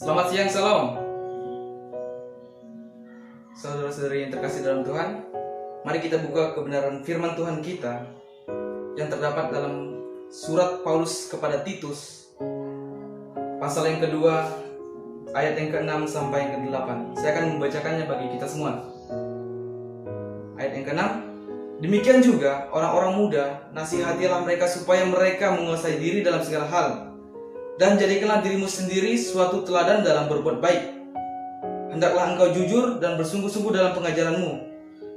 Selamat siang, Shalom. Saudara-saudari yang terkasih dalam Tuhan, mari kita buka kebenaran firman Tuhan kita yang terdapat dalam surat Paulus kepada Titus, pasal yang kedua, ayat yang ke-6 sampai yang ke-8. Saya akan membacakannya bagi kita semua. Ayat yang ke-6, demikian juga orang-orang muda, nasihatilah mereka supaya mereka menguasai diri dalam segala hal, dan jadikanlah dirimu sendiri suatu teladan dalam berbuat baik. Hendaklah engkau jujur dan bersungguh-sungguh dalam pengajaranmu,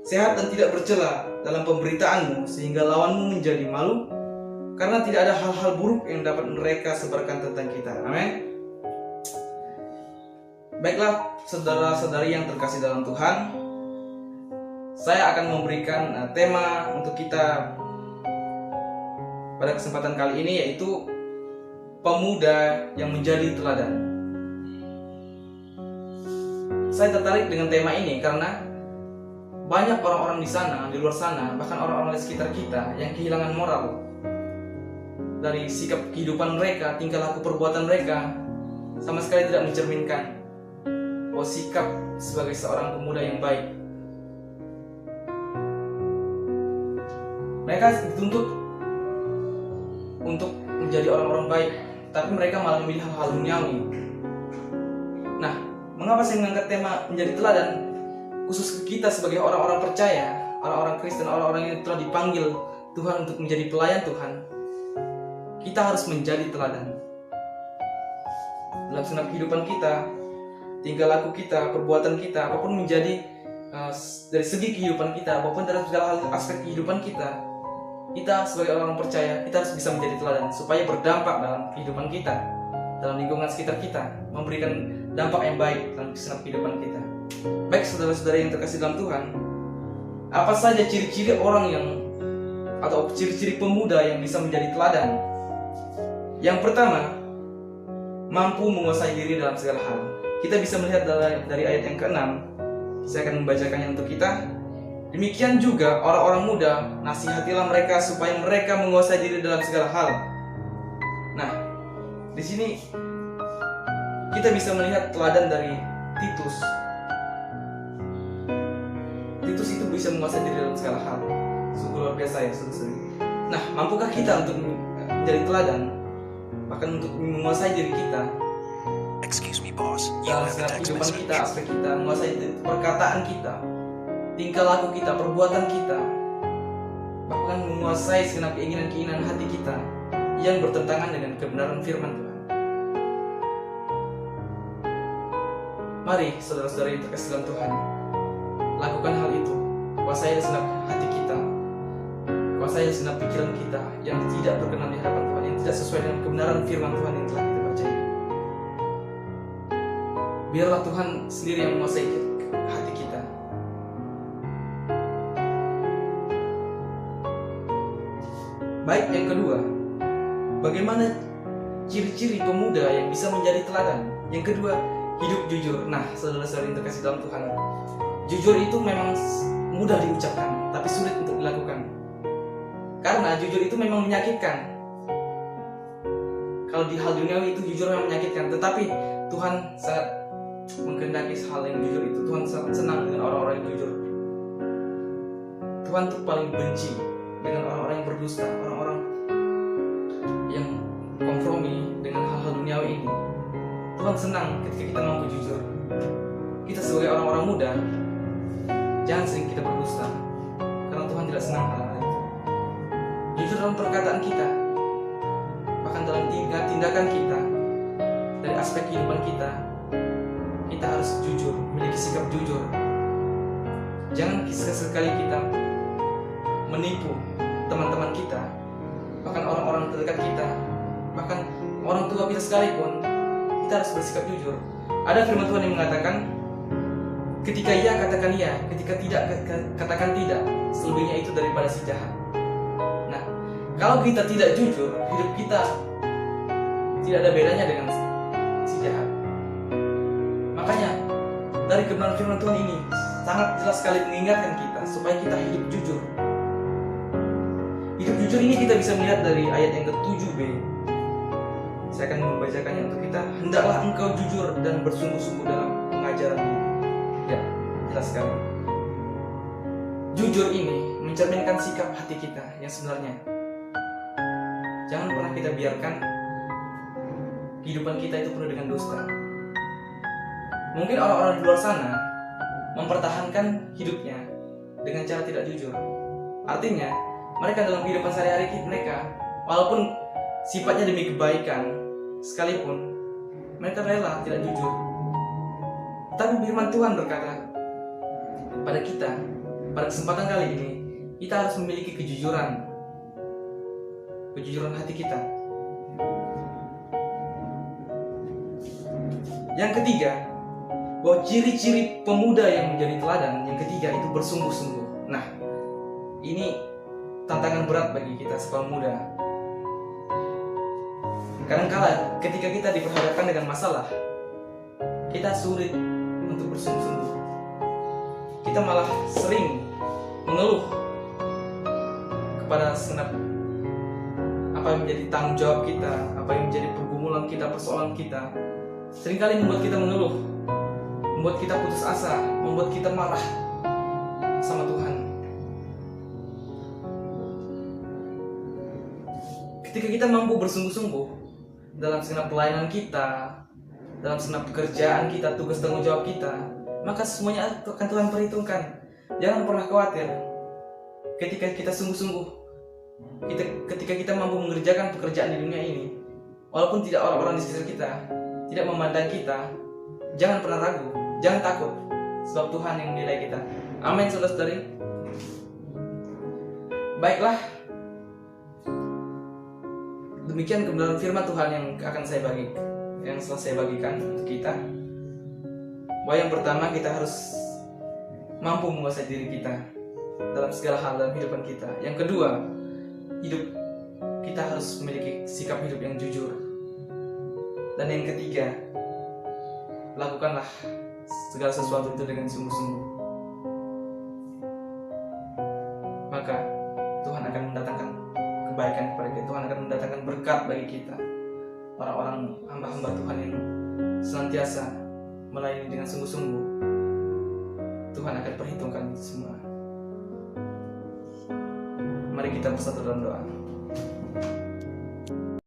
sehat dan tidak bercela dalam pemberitaanmu, sehingga lawanmu menjadi malu, karena tidak ada hal-hal buruk yang dapat mereka sebarkan tentang kita. Amin. Baiklah, saudara-saudari yang terkasih dalam Tuhan, saya akan memberikan tema untuk kita pada kesempatan kali ini, yaitu pemuda yang menjadi teladan. Saya tertarik dengan tema ini karena banyak orang-orang di sana, di luar sana, bahkan orang-orang di sekitar kita yang kehilangan moral dari sikap kehidupan mereka, tingkah laku perbuatan mereka sama sekali tidak mencerminkan bahwa sikap sebagai seorang pemuda yang baik. Mereka dituntut untuk menjadi orang-orang baik, tapi mereka malah memilih hal-hal duniawi. Nah, mengapa saya mengangkat tema menjadi teladan khusus ke kita sebagai orang-orang percaya, orang-orang Kristen, orang-orang yang telah dipanggil Tuhan untuk menjadi pelayan Tuhan? Kita harus menjadi teladan dalam segenap kehidupan kita, tingkah laku kita, perbuatan kita, apapun menjadi dari segi kehidupan kita, apapun dari segala hal aspek kehidupan kita. Kita sebagai orang percaya, kita harus bisa menjadi teladan supaya berdampak dalam kehidupan kita, dalam lingkungan sekitar kita, memberikan dampak yang baik dalam segenap kehidupan kita. Baik saudara-saudara yang terkasih dalam Tuhan, apa saja ciri-ciri orang yang atau ciri-ciri pemuda yang bisa menjadi teladan? Yang pertama, mampu menguasai diri dalam segala hal. Kita bisa melihat dari ayat yang ke-6. Saya akan membacakannya untuk kita. Demikian juga orang-orang muda, nasihatilah mereka supaya mereka menguasai diri dalam segala hal. Nah, di sini kita bisa melihat teladan dari Titus. Titus itu bisa menguasai diri dalam segala hal. Sungguh luar biasa ya, saudara. Nah, mampukah kita untuk menjadi teladan, bahkan untuk menguasai diri kita? Excuse me, boss. Dalam segala kehidupan kita, aspek kita, menguasai perkataan kita, tingkah laku kita, perbuatan kita, bahkan menguasai segenap keinginan-keinginan hati kita yang bertentangan dengan kebenaran firman Tuhan. Mari saudara-saudara yang terkasih dalam Tuhan, lakukan hal itu. Kuasai segenap hati kita, kuasai segenap pikiran kita yang tidak berkenan di hadapan Tuhan, yang tidak sesuai dengan kebenaran firman Tuhan yang telah kita percaya. Biarlah Tuhan sendiri yang menguasai hati kita. Baik, yang kedua, bagaimana ciri-ciri pemuda yang bisa menjadi teladan? Yang kedua, hidup jujur. Nah, saudara-saudari yang terkasih dalam Tuhan, jujur itu memang mudah diucapkan, tapi sulit untuk dilakukan. Karena jujur itu memang menyakitkan. Kalau di hal duniawi itu jujur memang menyakitkan, tetapi Tuhan sangat menghendaki hal yang jujur itu. Tuhan sangat senang dengan orang-orang yang jujur. Tuhan tuh paling benci dengan orang-orang yang berdusta, orang-orang yang kompromi dengan hal-hal duniawi ini. Tuhan senang ketika kita mampu jujur. Kita sebagai orang-orang muda, jangan sering kita berdusta, karena Tuhan tidak senang hal-hal itu. Jujur dalam perkataan kita, bahkan dalam tindakan kita, dari aspek kehidupan kita harus jujur, memiliki sikap jujur. Jangan sekali kita menipu teman-teman kita, bahkan orang-orang terdekat kita, bahkan orang tua kita sekalipun. Kita harus bersikap jujur. Ada firman Tuhan yang mengatakan, ketika iya katakan iya, ketika tidak katakan tidak, selebihnya itu daripada si jahat. Nah, kalau kita tidak jujur, hidup kita tidak ada bedanya dengan si jahat. Makanya dari kebenaran firman Tuhan ini sangat jelas sekali mengingatkan kita supaya kita hidup jujur. Hidup jujur ini kita bisa melihat dari ayat yang ke-7b. Saya akan membacakannya untuk kita. hendaklah engkau jujur dan bersungguh-sungguh dalam pengajaranmu. Ya, jelas sekali. Jujur ini mencerminkan sikap hati kita yang sebenarnya. Jangan pernah kita biarkan kehidupan kita itu penuh dengan dusta. Mungkin orang-orang di luar sana mempertahankan hidupnya dengan cara tidak jujur. Artinya, mereka dalam kehidupan sehari-hari mereka, walaupun sifatnya demi kebaikan sekalipun, mereka rela tidak jujur. Tapi firman Tuhan berkata pada kita, pada kesempatan kali ini, kita harus memiliki kejujuran hati kita. Yang ketiga, bahwa ciri-ciri pemuda yang menjadi teladan, yang ketiga itu bersungguh-sungguh. Nah, ini tantangan berat bagi kita sebagai muda. Kadang-kala ketika kita diperhadapkan dengan masalah, kita sulit untuk bersungguh-sungguh. Kita malah sering mengeluh kepada segenap apa yang menjadi tanggung jawab kita, apa yang menjadi pergumulan kita, persoalan kita. Seringkali membuat kita mengeluh, membuat kita putus asa, membuat kita marah sama Tuhan. Ketika kita mampu bersungguh-sungguh dalam segenap pelayanan kita, dalam segenap pekerjaan kita, tugas tanggung jawab kita, maka semuanya akan Tuhan perhitungkan. Jangan pernah khawatir. Ketika kita sungguh-sungguh, ketika kita mampu mengerjakan pekerjaan di dunia ini, walaupun tidak orang-orang di sekitar kita tidak memandang kita, jangan pernah ragu, jangan takut, sebab Tuhan yang menilai kita. Amin, saudara-saudari. Baiklah, demikian kebenaran firman Tuhan yang setelah saya bagikan untuk kita. Bahwa yang pertama, kita harus mampu menguasai diri kita dalam segala hal dalam kehidupan kita. Yang kedua, kita harus memiliki sikap hidup yang jujur. Dan yang ketiga, lakukanlah segala sesuatu itu dengan sungguh-sungguh. Maka Tuhan akan mendatangkan kebaikan kepada kita. Tuhan akan mendatangkan berkat bagi kita. Orang-orang hamba-hamba Tuhan yang senantiasa melayani dengan sungguh-sungguh, Tuhan akan perhitungkan itu semua. Mari kita bersatu dalam doa.